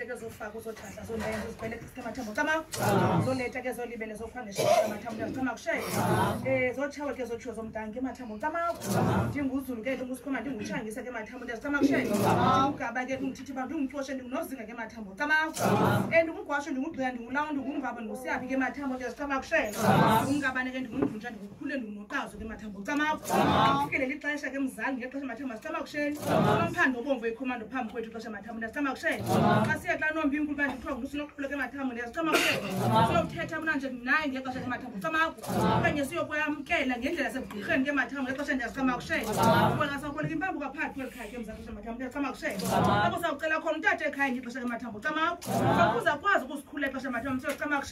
ke zooFaku zothatha zondayenza uzibhele ke mathambo cama zoletha ke zolibele zokhwangesha mathambo cama kushaya zochawe ke zotshiwo zomdange mathambo cama ndinguzulu ke ngusipoma ndinguchangisa ke mathambo cama kushaya ugaba ke ngithithi bantu ngixoshe ndinozinga ke mathambo cama ndingugwasho ndingugqira ndingulawo ndingumvaba ndingusiyaphi ke mathambo cama kushaya ungabane ke ndingumvunjana ndikukhule ndinoqazo ke mathambo cama kufikele lixesha ke mzali ngexesha mathambo cama kushaya nomphando obomvu ekhomando phambi kwethu xesha mathambo cama kushaya asiya xa nombi inkulu kanti kuthiwa ngusinokukhule ke mathambo cama kushaya siyothetha mna nje naye ngexesha ke mathambo cama okanye siyokwamkela ngendlela sebugqirheni ke mathambo ngexesha cama kushaya wena sakhona impambo kaphakathi kweli khaya ke mzali mathambo cama kushaya apho sawucela khona utata ekhaya ngexesha ke mathambo cama ukuze akwazi ukusikhula exesha mathambo cama kushaya